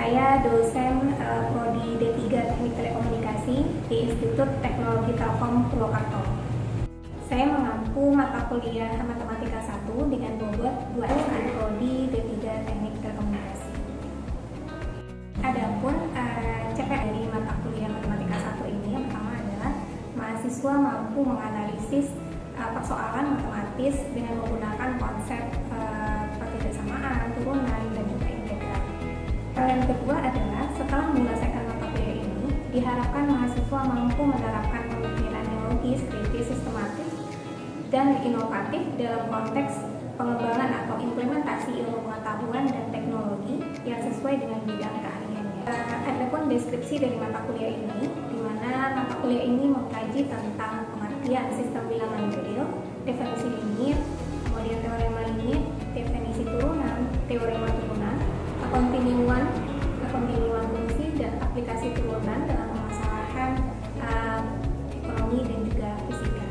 Saya dosen Prodi D3 Teknik Telekomunikasi di Institut Teknologi Telkom Purwokerto. Saya mengampu mata kuliah Matematika 1 dengan bobot 2 Prodi D3 Teknik Telekomunikasi. Adapun CPM dari mata kuliah Matematika 1 ini yang pertama adalah mahasiswa mampu menganalisis persoalan matematis dengan menggunakan konsep pertidaksamaan, turunan, dan juga integral. Yang kedua adalah setelah menyelesaikan mata kuliah ini, diharapkan mahasiswa mampu menerapkan pemikiran yang logis, kritis, sistematis, dan inovatif dalam konteks pengembangan atau implementasi ilmu pengetahuan dan teknologi yang sesuai dengan bidang keahliannya. Adapun deskripsi dari mata kuliah ini, di mana mata kuliah ini mengkaji tentang pengertian sistem bilangan real, definisi limit, kemudian teorema limit, definisi turunan, teorema turunan, kekontinuan fungsi, dan aplikasi turunan dalam permasalahan ekonomi dan juga fisika.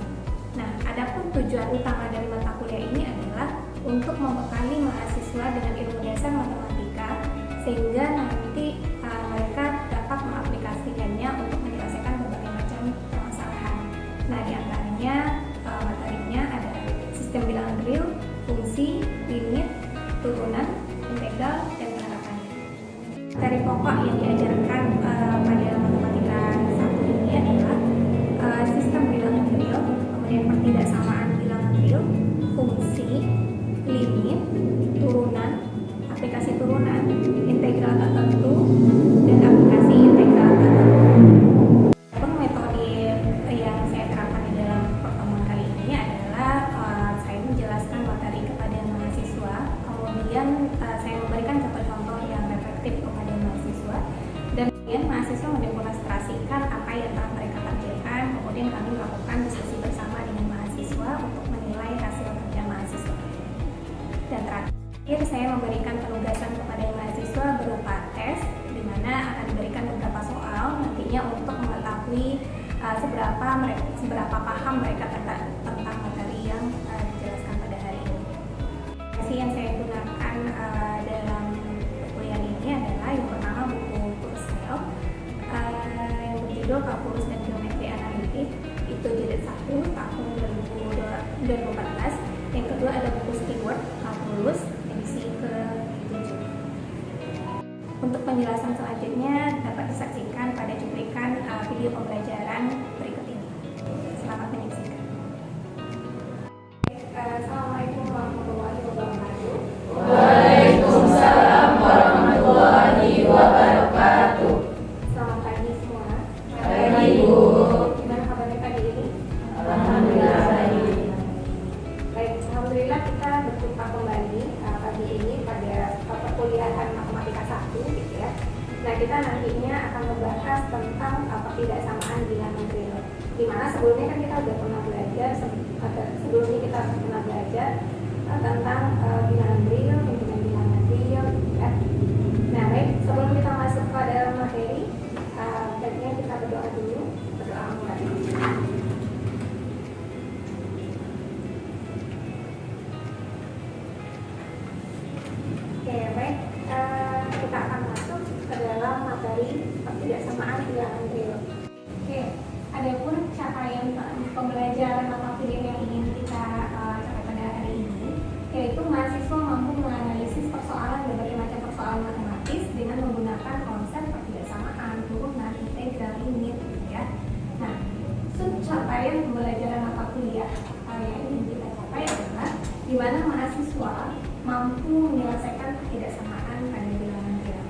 Nah, adapun tujuan utama dari mata kuliah ini adalah untuk membekali mahasiswa dengan ilmu dasar matematika sehingga nanti mereka dapat mengaplikasikannya untuk menyelesaikan berbagai macam permasalahan. Nah, diantaranya materinya ada sistem bilangan real, fungsi, limit, turunan, integral, dan penerapannya. Materi pokok yang diajarkan pada matematika 1 ini adalah sistem bilangan real, kemudian pertidaksamaan bilangan real, fungsi, limit, turunan, aplikasi turunan, integral tertentu, dan aplikasi integral tertentu. Metode yang saya terapkan di dalam pertemuan kali ini adalah saya menjelaskan materi kepada mahasiswa, kemudian saya memberikan contoh-contoh yang reflektif kepada mahasiswa, dan kemudian mahasiswa mendemonstrasikan apa yang telah mereka kerjakan. Kemudian kami melakukan diskusi bersama dengan mahasiswa untuk menilai hasil kerja mahasiswa. Dan terakhir saya memberikan penugasan kepada mahasiswa berupa tes, di mana akan diberikan beberapa soal nantinya untuk mengetahui seberapa paham mereka tentang materi yang dijelaskan pada hari ini. Informasi yang saya gunakan dalam perkuliahan ini adalah yang pertama buku Kursel yang berjudul Kalkulus dan Geometri Analitik, itu jilid 1 tahun 2014. Yang kedua ada buku Stewart Kalkulus edisi ke-7. Untuk penjelasan selanjutnya dapat disaksikan pada cuplikan video pembelajaran berikut ini. Selamat menyaksikan. Assalamualaikum warahmatullahi wabarakatuh. Waalaikumsalam warahmatullahi wabarakatuh. Selamat pagi semua. Pagi, Bu. Gimana kabarnya pagi ini? Alhamdulillah baik. Baik, alhamdulillah kita berjumpa kembali pagi ini pada perkuliahan Matematika 1 gitu ya. Nah, kita nantinya akan membahas tentang pertidaksamaan bilangan real. Di mana sebelumnya kan kita udah pernah belajar tentang bilangan real, hitungan bilangan real gitu ya. Nah, baik, sebelum kita masuk ke dalam materi, baiknya kita berdoa dulu, berdoa mulai. Oke, baik, kita akan masuk ke dalam materi pertidaksamaan bilangan real. Oke, adapun capaian pembelajaran mata kuliah yang ingin kita capai pada hari ini, yaitu mahasiswa mampu menganalisis persoalan berbagai macam persoalan matematis dengan menggunakan konsep pertidaksamaan, turunan, integral, limit, gitu ya. Nah, capaian pembelajaran mata kuliah yang ingin kita capai adalah di mana mahasiswa mampu menyelesaikan pertidaksamaan pada bilangan real.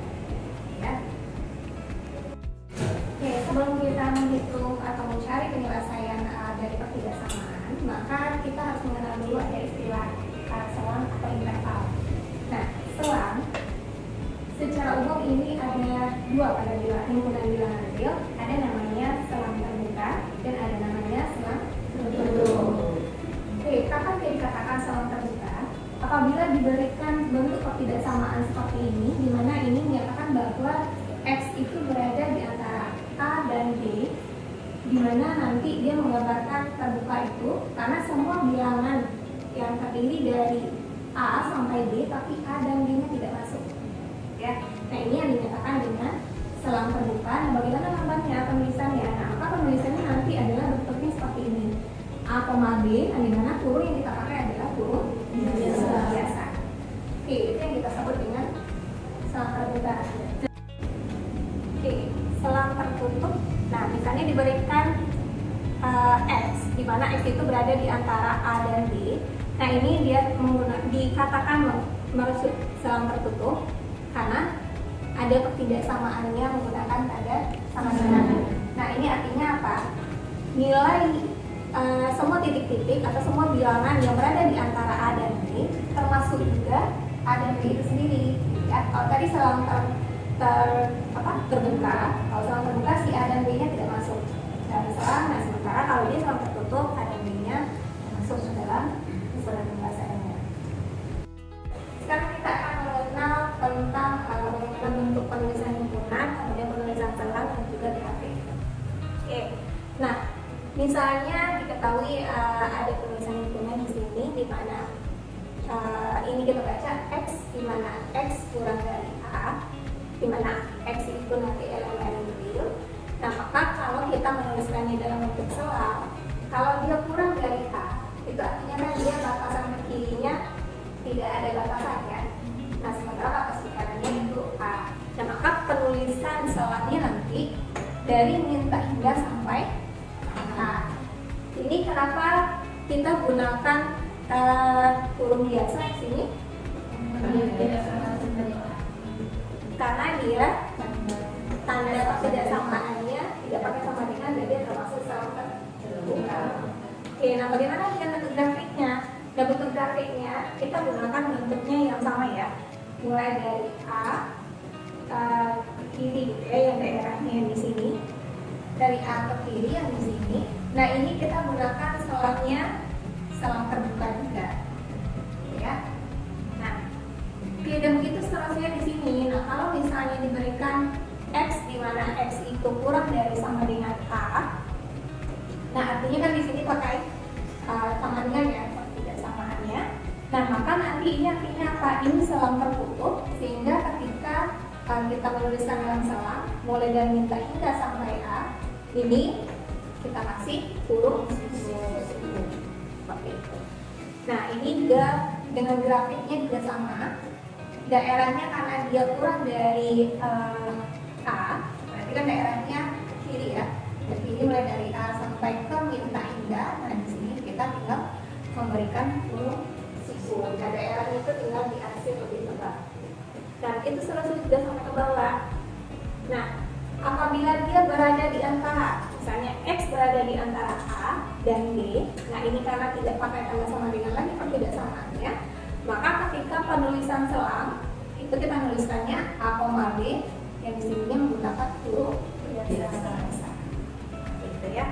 Ya. Oke, sebelum kita menghitung atau mencari penyelesaian dari pertidaksamaan, maka kita harus mengenal dulu ada istilah selang atau interval. Nah, selang secara umum ini ada dua pada himpunan bilangan real, ada namanya selang terbuka dan ada namanya selang tertutup. Oke, kapan dia dikatakan selang terbuka? Apabila diberikan bentuk pertidaksamaan seperti ini, di mana ini menyatakan bahwa X itu berada di antara A dan B, di mana nanti dia menggambarkan terbuka itu karena semua bilangan yang terdiri dari A sampai B, tapi A dan B-nya tidak masuk. Ya, nah ini yang dinyatakan bagaimana lambatnya penulisannya? Nah, maka penulisannya nanti adalah bentuknya seperti ini. A, B, di mana kurung yang kita pakai adalah kurung biasa. Oke, itu yang kita sebut dengan selang terbuka. Oke, selang tertutup. Nah, misalnya diberikan X, di mana X itu berada di antara A dan B. Nah, ini dia dikatakan merujuk selang tertutup karena ada ketidaksamaannya menggunakan tanda sama dengan. Nah, ini artinya apa? Nilai semua titik-titik atau semua bilangan yang berada di antara A dan B, termasuk juga A dan B itu sendiri. Ya, kalau tadi selang terbuka, kalau selang terbuka si A dan B-nya tidak masuk dalam selang. Nah, sementara kalau dia selang tertutup, A dan B-nya masuk ke dalam surat pembahasannya. Sekarang kita akan mengenal tentang bentuk penulisan himpunan, kemudian penulisan selang dan juga grafik. Oke, nah misalnya diketahui ada penulisan himpunan di sini, di mana ini kita baca X, di mana X kurang dari A, di mana X itu nanti elemen real. Nah, maka kalau kita menuliskannya dalam bentuk selang, kalau dia kurang dari A, itu artinya kan dia batasan ke kirinya tidak ada batasan kan. Nah, sementara batas ke kanannya itu A. Nah, maka penulisan selangnya nanti dari minta hingga sampai A. Ini kenapa kita gunakan kurung biasa di sini? Karena dia tanda ketidaksamaannya tidak pakai sama dengan dan dia termasuk selang terbuka. Oke, nah bagaimana dengan bentuk grafiknya? Nah, bentuk grafiknya kita gunakan bentuknya yang sama ya, mulai dari A ke kiri gitu ya, yang daerahnya yang di sini, dari A ke kiri yang di sini. Nah, ini kita gunakan selangnya selang terbuka juga, ya. Nah, dan begitu seterusnya di sini. Nah, kalau misalnya diberikan X di mana X itu kurang dari sama dengan A, nah artinya kan di sini pakai sama dengan ya, tidak samaannya. Nah, maka nanti ini artinya apa? Ini selang tertutup, sehingga ketika kita menuliskan dalam selang, mulai dari minta hingga sampai A, ini kita kasih kurung seperti itu. Nah, ini juga dengan grafiknya juga sama. Daerahnya karena dia kurang dari A, berarti kan daerahnya ke kiri ya. Ke kiri mulai dari A sampai ke minta hingga. Nah, di sini kita tinggal memberikan kurung siku. Nah, daerahnya itu tinggal diarsir lebih tebal. Dan itu seterusnya juga sampai ke bawah. Nah, apabila dia berada di antara, misalnya X berada di antara A dan B, nah ini karena tidak pakai tanda sama dengan lagi perbedaannya, maka ketika penulisan selang itu kita menuliskannya A, B yang di sini menggunakan huruf biasa, gitu ya.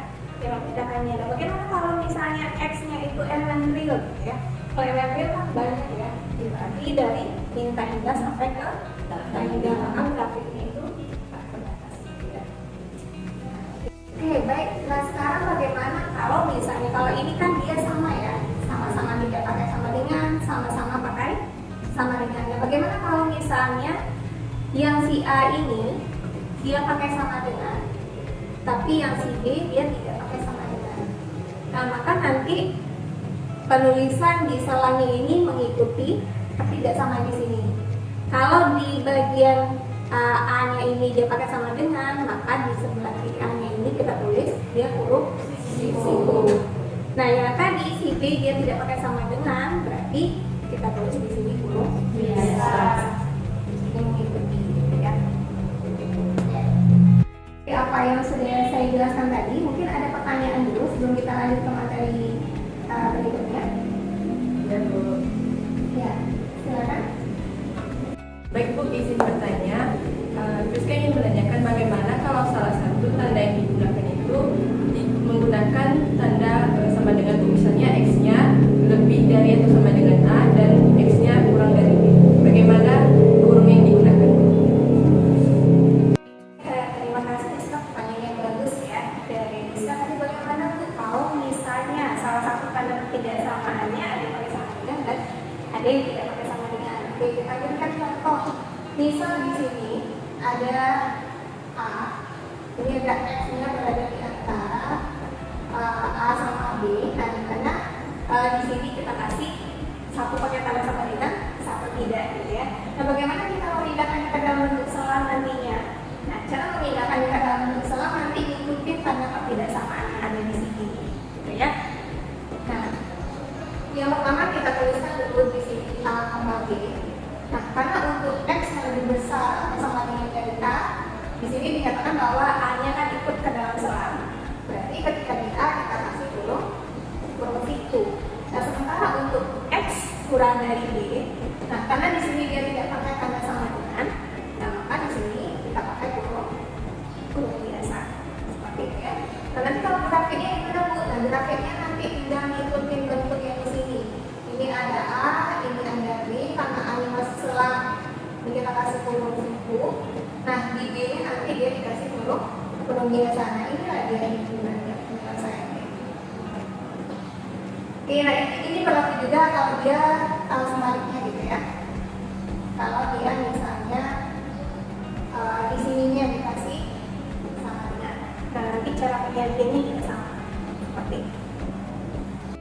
Membedakannya. Nah, bagaimana kalau misalnya X-nya itu elemen real, gitu ya? Kalau elemen real kan banyak ya, dibagi dari minta hingga sampai ke hingga, maka grafiknya itu terbatas. Ya. Oke, baik. Nah, sekarang bagaimana kalau misalnya kalau ini kan dia sama ya, sama-sama tidak pakai sama dengan, sama-sama pakai sama dengan. Nah, bagaimana kalau misalnya yang si A ini dia pakai sama dengan, tapi yang si B dia tidak pakai sama dengan. Nah, maka nanti penulisan di selangnya ini mengikuti ketidaksamaan di sini. Kalau di bagian A-nya ini dia pakai sama dengan, maka di sebelah kiri A-nya ini kita tulis dia huruf siku. Nah, yang tadi si B dia tidak pakai sama dengan, berarti kita tulis di sini huruf biasa. Ini mengikuti, ya. Apa yang sudah saya jelaskan tadi, mungkin ada pertanyaan dulu sebelum kita lanjut ke materi berikutnya. Ya, Bu. Ya, silakan. Baik Bu, izin bertanya. Rizka ingin menanyakan bagaimana kalau salah satu tanda yang digunakan itu menggunakan tanda sama dengan Bu, misalnya X-nya lebih dari atau sama dengan A dan X-nya kurang dari B. Bagaimana kurung yang digunakan? Terima kasih Rizka, pertanyaan yang bagus ya dari Rizka. Tadi bagaimana tuh kalau misalnya salah satu tanda ketidaksamaannya ada yang pakai sama dengan dan ada yang tidak pakai sama dengan. Oke, kita berikan contoh. Misal di sini ada A Ini ada X-nya berada di antara A sama B. Nah, karena di sini kita kasih satu pakai tanda sama dengan satu tidak, gitu ya. Nah, bagaimana kita memindahkannya ke dalam bentuk selang nantinya? Nah, cara memindahkannya ke dalam bentuk selang nanti ikutin tanda ketidaksamaan yang ada di sini, gitu ya. Nah, yang pertama kita tuliskan dulu di sini A sama B. Nah, karena untuk X yang lebih besar sama dengan dari A, di sini dinyatakan bahwa A-nya kan ikut ke dalam selang. Berarti ketika di A kita kasih kurung situ. Nah, sementara untuk X kurang dari B, nah karena di sini dia tidak pakai tanda sama dengan, nah maka di sini kita pakai kurung biasa seperti itu ya. Nah, nanti kalau grafiknya gimana Bu? Nah, grafiknya nanti tinggal ngikutin bentuk yang di sini. Ini ada A, ini ada B, karena A-nya masih selang, ini kita kasih kurung situ. Nah, di B-nya nanti dia dikasih kurung biasa. Nah, inilah dia yang digunakan penyelesaiannya. Oke, nah ini berlaku juga kalau dia sebaliknya gitu ya. Kalau dia misalnya di sininya dikasih sama dengan, nah nanti cara penggantiannya juga sama seperti ini.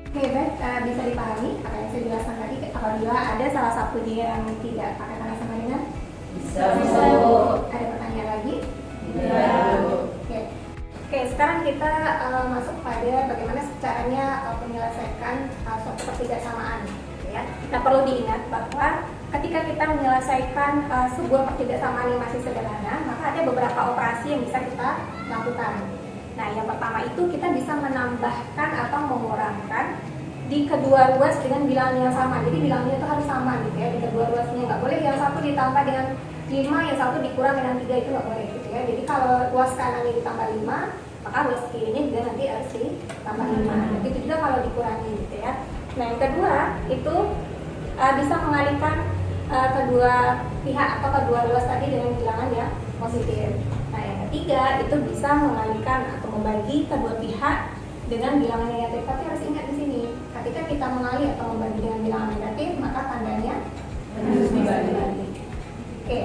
Oke, baik, bisa dipahami apa yang saya jelaskan tadi. Apabila ada salah satu dia yang tidak pakai tanda sama dengan, Bisa, Bu. Ada pertanyaan lagi? Iya, Bu. Oke, sekarang kita masuk pada bagaimana caranya menyelesaikan suatu pertidaksamaan, gitu ya. Nah, perlu diingat bahwa ketika kita menyelesaikan sebuah pertidaksamaan yang masih sederhana, maka ada beberapa operasi yang bisa kita lakukan. Nah, yang pertama itu kita bisa menambahkan atau mengurangkan di kedua ruas dengan bilangan yang sama. Jadi bilangnya itu harus sama gitu ya, di kedua ruasnya. Nggak boleh yang satu ditambah dengan 5, yang satu dikurang dengan 3, itu nggak boleh gitu ya. Jadi kalau ruas kanannya ditambah 5, maka ruas kirinya juga nanti harus ditambah 5. Begitu juga kalau dikurangi gitu ya. Nah, yang kedua itu bisa mengalihkan kedua pihak atau kedua ruas tadi dengan bilangan yang positif. Nah, yang ketiga itu bisa mengalihkan atau membagi kedua pihak dengan bilangan negatif. Tapi harus ingat di sini, ketika kita mengalih atau membagi dengan bilangan negatif, maka tandanya harus dibagi. Oke.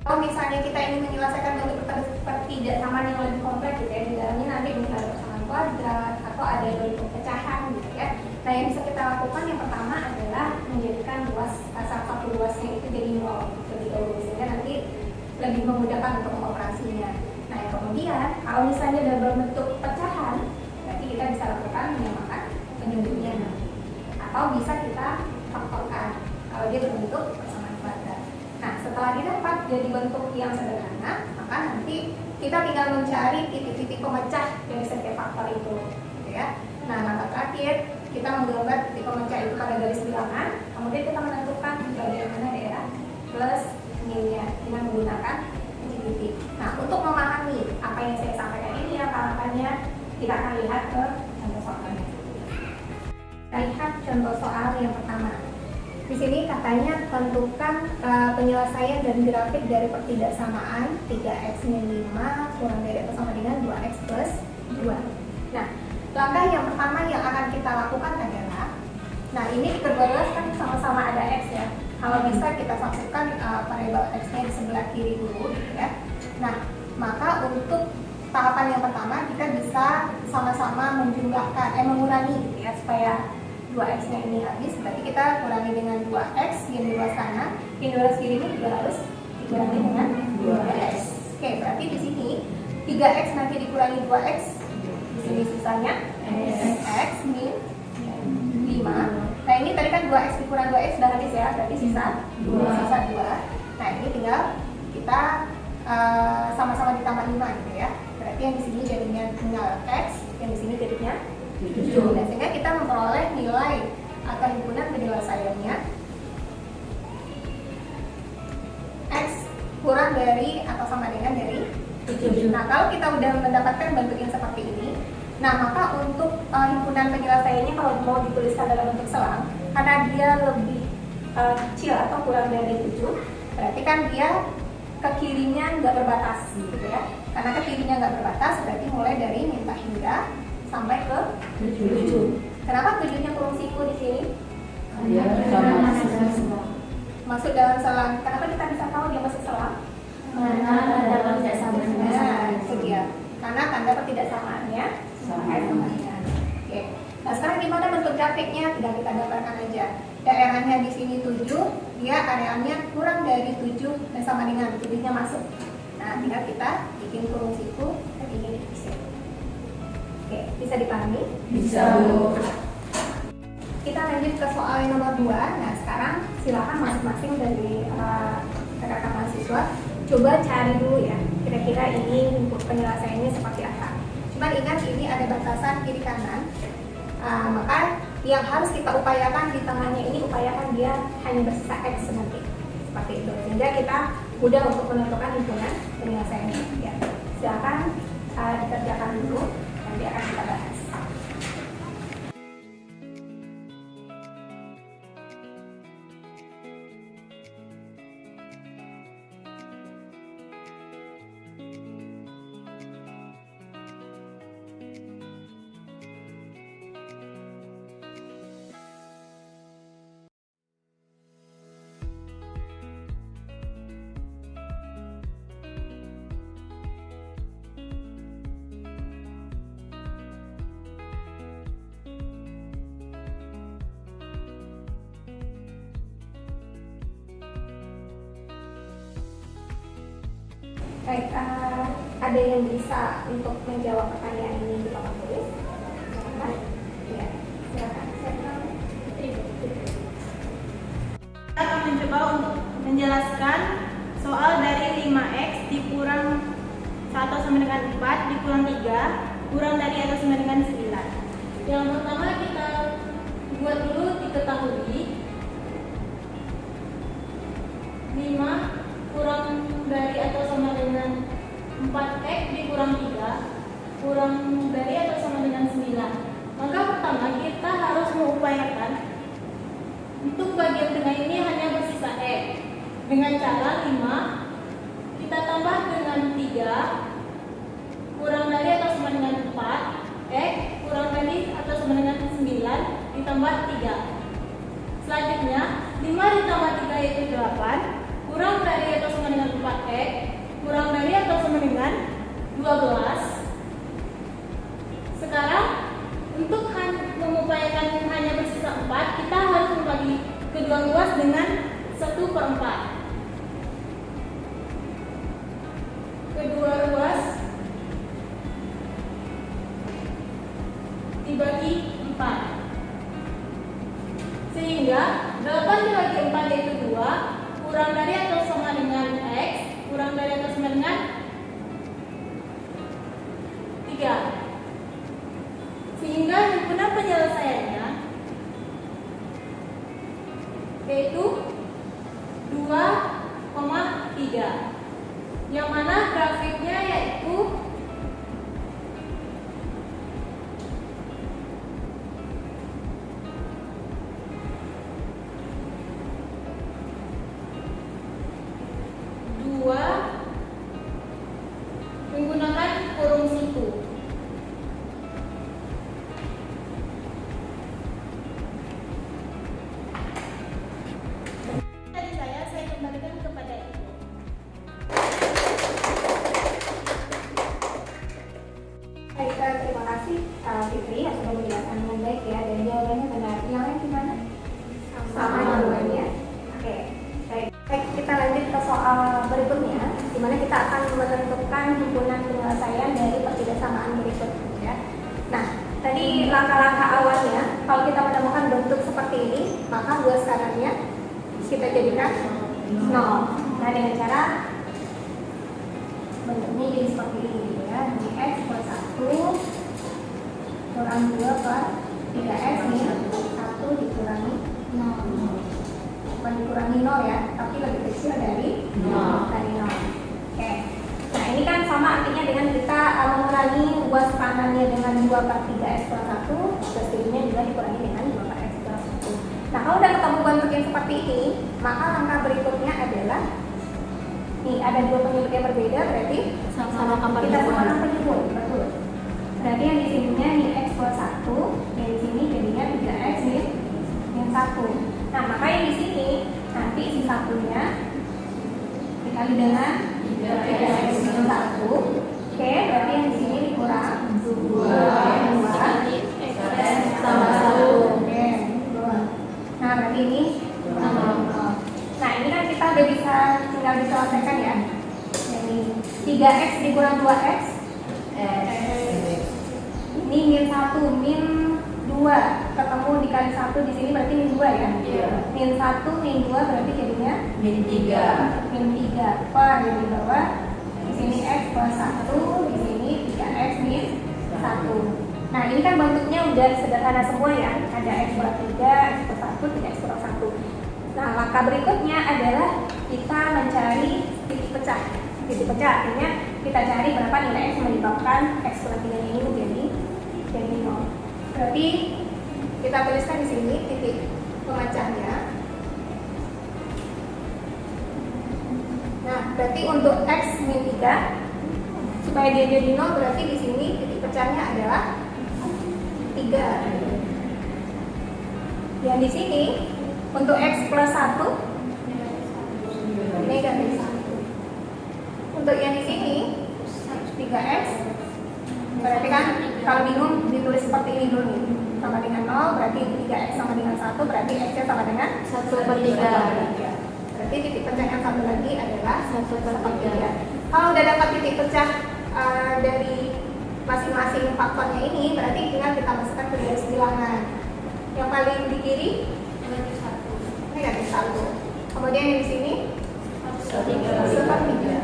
Kalau misalnya kita ingin menyelesaikan bentuk pertidaksamaan yang lebih kompleks gitu ya, di dalamnya nanti bisa ada persamaan kuadrat atau ada bentuk pecahan gitu ya. Nah, yang bisa kita lakukan yang pertama adalah menjadikan ruas salah satu ruasnya itu jadi 0 lebih dahulu, sehingga nanti lebih memudahkan untuk mengoperasinya. Nah, yang kemudian kalau misalnya dalam bentuk pecahan, berarti kita bisa lakukan menyamakan penunjuknya, atau bisa kita faktorkan kalau dia berbentuk persamaan kuadrat. Nah, setelah didapat jadi bentuk yang sederhana, maka nanti kita tinggal mencari titik-titik pemecah dari setiap faktor itu, gitu ya. Nah, langkah terakhir kita menggambar titik pemecah itu pada garis bilangan, kemudian kita menentukan bagian mana daerah plus minusnya dengan menggunakan titik. Nah, untuk memahami apa yang saya sampaikan ini langkah-langkahnya, kita akan lihat ke contoh soalnya. Kita lihat contoh soal yang pertama. Di sini katanya tentukan penyelesaian dan grafik dari pertidaksamaan 3x min 5 kurang dari atau sama dengan 2x plus 2. Nah, langkah yang pertama yang akan kita lakukan adalah, nah ini di kedua ruas kan sama-sama ada x ya. Kalau bisa kita masukkan variabel x-nya di sebelah kiri dulu, gitu ya. Nah, maka untuk tahapan yang pertama kita bisa sama-sama mengurangi, gitu ya, supaya 2x-nya ini habis. Berarti kita kurangi dengan 2x yang di ruas kanan, yang di ruas kiri ini juga harus dikurangi dengan 2x. Oke, berarti di sini 3x nanti dikurangi 2x, di sini sisanya x min 5. Nah, ini tadi kan 2x dikurang 2x sudah habis ya, berarti sisa 2. Nah, ini tinggal kita sama-sama ditambah 5 gitu ya. Berarti yang di sini jadinya tinggal x, yang di sini jadinya 7. Nah, sehingga kita memperoleh nilai atau himpunan penyelesaiannya x kurang dari atau sama dengan dari 7. Nah, kalau kita udah mendapatkan bentuk yang seperti ini, nah maka untuk himpunan penyelesaiannya kalau mau dituliskan dalam bentuk selang, karena dia lebih kecil atau kurang dari 7, berarti kan dia ke kirinya nggak berbatas gitu ya. Karena ke kirinya nggak berbatas, berarti mulai dari minta hingga sampai ke 7. Kenapa 7-nya kurung siku di sini? Ya, Masuk dalam selang. Kenapa kita bisa tahu dia masih selang? Karena tanda persamaan Nah, itu dia. Karena tanda pertidaksamaannya sama dengan. Oke. Nah, sekarang gimana bentuk grafiknya? Tinggal kita gambarkan aja. Daerahnya di sini 7, dia arealnya kurang dari 7 dan sama dengan 7-nya masuk. Nah, tinggal kita bikin kurung siku dan ini dipisah. Oke, bisa dipahami? Bisa, Bu. Kita lanjut ke soal yang nomor 2. Nah, sekarang silakan masing-masing dari rekan-rekan mahasiswa coba cari dulu ya, kira-kira ini untuk penyelesaiannya seperti apa. Cuman ingat ini ada batasan kiri kanan, maka yang harus kita upayakan di tengahnya ini, upayakan dia hanya bersisa X nanti, seperti itu, sehingga kita mudah untuk menentukan hitungan penyelesaiannya. Ya, silakan dikerjakan dulu, nanti akan kita bahas. Baik, ada yang bisa untuk menjawab pertanyaan ini di papan tulis? Silakan. Ya, silakan. Kita akan mencoba untuk menjelaskan soal dari 5x dikurang 1 sama dengan 4 dikurang 3 kurang dari atau sama dengan 9. Yang pertama kita buat dulu diketahui 5 kurang dari atau sama dengan 4x dikurang 3 kurang dari atau sama dengan 9. Maka pertama kita harus mengupayakan untuk bagian tengah ini hanya bersisa x. Dengan cara 5 kita tambah dengan 3 kurang dari atau sama dengan 4 x kurang dari atau sama dengan 9 ditambah 3. Selanjutnya 5 ditambah 3 yaitu 8 kurang dari atau sama dengan 4x kurang dari atau sama dengan 12. Sekarang untuk mengupayakan hanya bersisa 4, kita harus membagi kedua ruas dengan 1/4. Kedua ruas dibagi 4, sehingga 8 dibagi 4 yaitu 2 kurang dari atau sama dengan x kurang dari atau sama dengan 3, sehingga himpunan penyelesaiannya yaitu 2,3, yang mana grafiknya yaitu menggunakan kurung siku. Dari saya kembalikan kepada Ibu. Baik, terima kasih Fitri yang sudah menjelaskan dengan baik ya, dan jawabannya benar. Yang lain gimana? Sama jawabannya. Oke, baik. Baik, kita lanjut ke soal berikutnya, di mana kita akan menentukan himpunan penyelesaian dari pertidaksamaan berikut. Ya. Nah, tadi langkah-langkah awalnya, kalau kita menemukan bentuk seperti ini, maka luas kanannya kita jadikan 0. Nah, dengan cara bentuknya jadi seperti ini ya, di x plus 1 kurang 2 per 3x nih, 1 dikurangi 0. Bukan dikurangi 0 ya, tapi lebih kecil dari 0. Oke. Nah, ini kan sama artinya dengan kita mengurangi luas kanannya dengan 2 per 3x plus 1, terus kirinya juga dikurangi dengan 2 per x plus 1. Nah, kalau udah ketemu bentuk yang seperti ini, maka langkah berikutnya adalah nih, ada dua penyebut yang berbeda, berarti Sama-sama kita samakan penyebut, betul. Berarti yang di sininya nih x plus 1, yang di sini jadinya 3x min 1. Nah, maka yang di sini nanti si satunya dikali dengan 1. Oke, berarti yang di sini dikurang 2 tambah 1. Oke, nah berarti ini nah ini kan kita udah bisa tinggal diselesaikan ya. Jadi 3x dikurang 2x ini min 1 min 2 ketemu dikali 1 di sini berarti min 2 ya. Min 1 min 2 berarti jadinya Min 3. min 3 per di bawah. Di sini x plus 1, di sini 3x min 1. Nah ini kan bentuknya udah sederhana semua ya. Ada x per 3, x per 1, 3x per 1. Nah langkah berikutnya adalah kita mencari titik pecah. Titik pecah artinya kita cari berapa nilai x menyebabkan x per 3 ini jadi 0. Berarti kita tuliskan di sini titik pemecahnya. Nah, berarti untuk x min 3 supaya dia jadi 0 berarti di sini titik pecahnya adalah 3. Yang di sini untuk x plus 1 negatif 1. Untuk yang di sini 3x berarti kan kalau bingung ditulis seperti ini dulu nih. Sama dengan 0 berarti 3x sama dengan 1 berarti x nya sama dengan 1/3. Berarti titik pecah yang satu lagi adalah 1/3. Kalau udah dapat titik pecah dari masing-masing faktornya ini, berarti tinggal kita masukkan ke garis bilangan. Yang paling di kiri negatif 1. Kemudian yang di sini 1/3.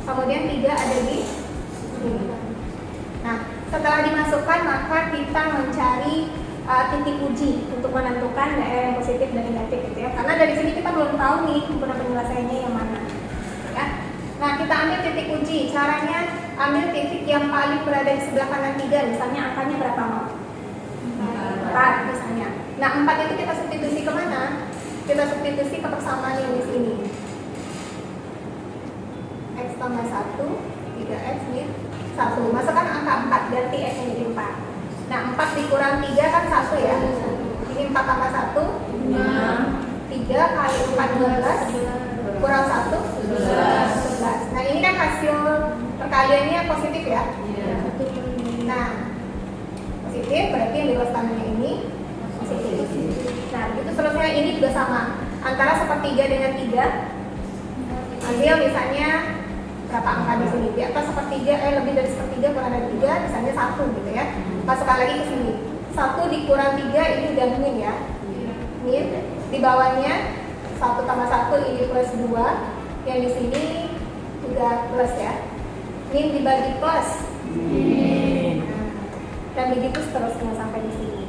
Kemudian 3 ada di sini. Nah, setelah dimasukkan maka kita mencari titik uji untuk menentukan daerah yang positif dan negatif gitu ya. Karena dari sini kita belum tahu nih guna penyelesaiannya yang mana. Ya. Nah, kita ambil titik uji. Caranya ambil titik yang paling berada di sebelah kanan 3, misalnya angkanya berapa mau? 4 misalnya. Nah, 4 itu kita substitusi kemana? Kita substitusi ke persamaan yang di sini. X tambah 1, 3x min 1. Masukkan angka 4, ganti x nya jadi 4. Nah, 4 dikurang 3 kan 1 ya. Ini 4 tambah 1 3 kali 4 12 kurang 1 11. Nah, ini kan hasil perkaliannya positif ya. Nah, positif berarti yang di luar kanannya ini positif. Nah, begitu seterusnya ini juga sama. Antara sepertiga dengan 3 ambil misalnya berapa angka di sini? Di atas sepertiga, lebih dari sepertiga kurang dari 3, misalnya 1 gitu ya. Masukkan lagi ke sini. 1 dikurang 3 ini udah min ya. Min. Di bawahnya 1 tambah 1 ini plus 2. Yang di sini udah plus ya. Min dibagi plus. Dan begitu seterusnya sampai di sini.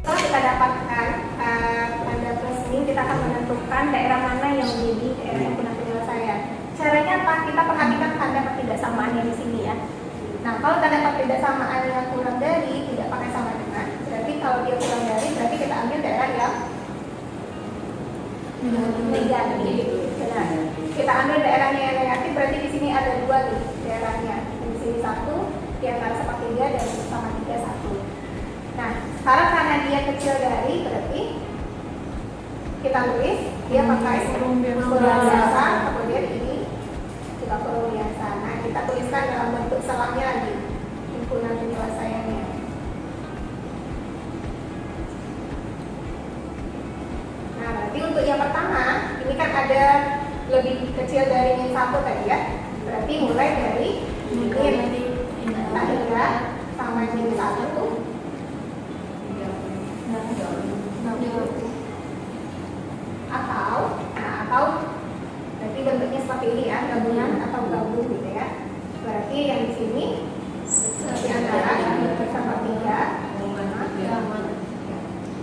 Setelah kita dapatkan tanda plus min, kita akan menentukan daerah mana yang menjadi daerah yang guna penyelesaian. Caranya apa? Kita perhatikan tanda ketidaksamaan yang di sini ya. Nah, kalau tanda ketidaksamaan yang kurang dari tidak pakai sama dengan, berarti kalau dia kurang dari berarti kita ambil daerah yang negatif. Benar. Kita ambil daerahnya yang negatif berarti di sini ada 2 nih daerahnya. Di sini 1, di antara sepertiga dan sama 3 1. Nah, sekarang karena dia kecil dari berarti kita tulis dia pakai kurung biasa, kemudian ini juga kurung biasa. Nah, kita tuliskan dalam bentuk selangnya lagi himpunan penyelesaiannya. Nah, berarti untuk yang pertama ini kan ada lebih kecil dari min 1 tadi ya. Berarti mulai dari min tadinya sama min 1 atau berarti bentuknya seperti ini ya, gabungan atau gabung gitu ya. Berarti yang di sini di antara sepertiga.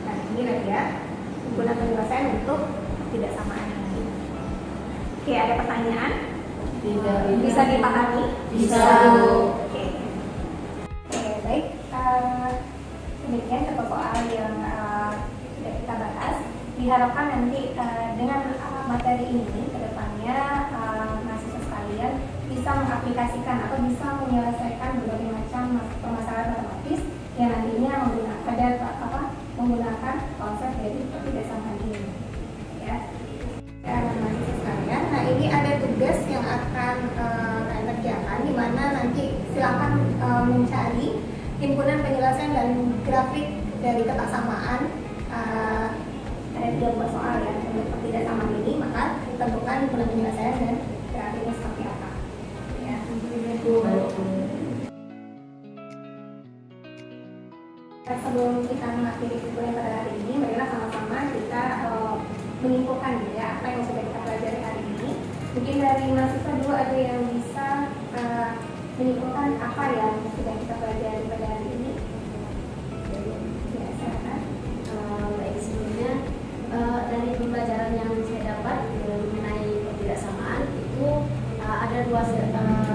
Nah, ini lagi ya himpunan penyelesaian untuk tidak samaan ini. Oke, ada pertanyaan? Bisa dipahami? Bisa. Oke, baik. Demikian contoh soal yang sudah kita bahas. Diharapkan nanti dengan materi ini kedepannya mahasiswa sekalian bisa mengaplikasikan atau bisa menyelesaikan berbagai macam permasalahan matematis yang nantinya menggunakan konsep dari ketidaksamaan ini. Ya, mahasiswa sekalian. Nah, ini ada tugas yang akan kalian kerjakan, di mana nanti silakan mencari himpunan penjelasan dan grafik dari ketaksamaan. Ada 3 buah soal ya untuk ketidaksamaan ini, maka tentukan himpunan penjelasan dan grafiknya seperti apa. Ya, sebelum kita mengakhiri kuliah pada hari ini, marilah sama-sama kita menyimpulkan ya apa yang sudah kita pelajari hari ini. Mungkin dari mahasiswa dulu ada yang bisa menyimpulkan apa yang sudah kita pelajari pada hari ini. Ya, silakan. Baik, sebelumnya dari pembelajaran yang saya dapat mengenai ketidaksamaan itu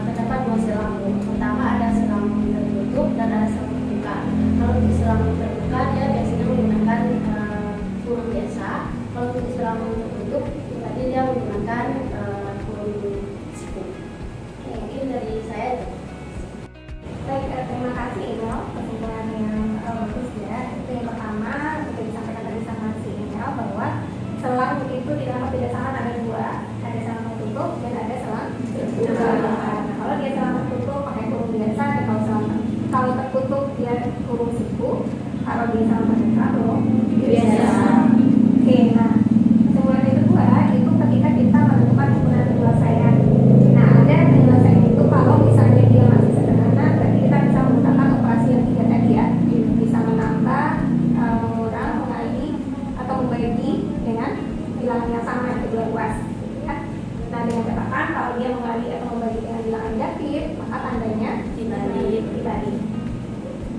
terdapat 2 selang. Pertama ada selang tertutup dan ada selang terbuka. Kalau untuk selang terbuka dia biasanya menggunakan kurung biasa. Kalau untuk selang tertutup tadi dia menggunakan kurung siku. Mungkin dari saya itu. Baik, terima kasih Inel, kesimpulan yang bagus ya. Itu yang pertama sudah disampaikan tadi sama si Inel bahwa selang itu di dalam ketidaksamaan ada 2, ada selang tertutup dan ada selang terbuka. Nah, kalau dia selang tertutup pakai kurung biasa, dan kalau tertutup dia kurung siku, kalau dia selang terbuka kurung biasa. Oke, nah kesimpulan yang kedua itu ketika kita menentukan himpunan penyelesaian. Nah, ada penyelesaian itu kalau misalnya dia masih sederhana, berarti kita bisa menggunakan operasi yang 3 tadi ya, bisa menambah, mengurang, mengali, atau membagi dengan bilangan yang sama yang kedua luas ya. Nah, dengan catatan kalau dia mengali atau membagi dengan bilangan negatif, maka tandanya dibalik.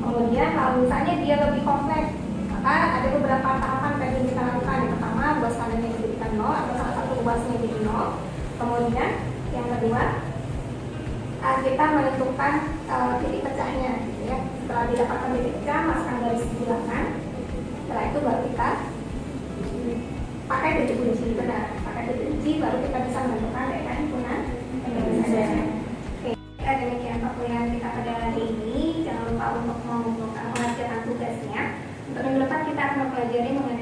Kemudian kalau misalnya dia lebih kompleks, maka ada beberapa tahapan tadi yang kita lakukan. Yang pertama, buat standarnya dijadikan 0 atau salah satu luasnya jadi 0. Kemudian yang kedua, kita menentukan titik pecahnya gitu ya. Setelah didapatkan titik pecah, masukkan garis bilangan. Setelah itu baru kita pakai titik kunci, benar. Pakai titik kunci baru kita bisa menentukan daerah himpunan penyelesaian. Oke, demikian perkuliahan kita pada hari ini. Jangan lupa untuk mengerjakan tugasnya. Untuk minggu depan kita akan mempelajari mengenai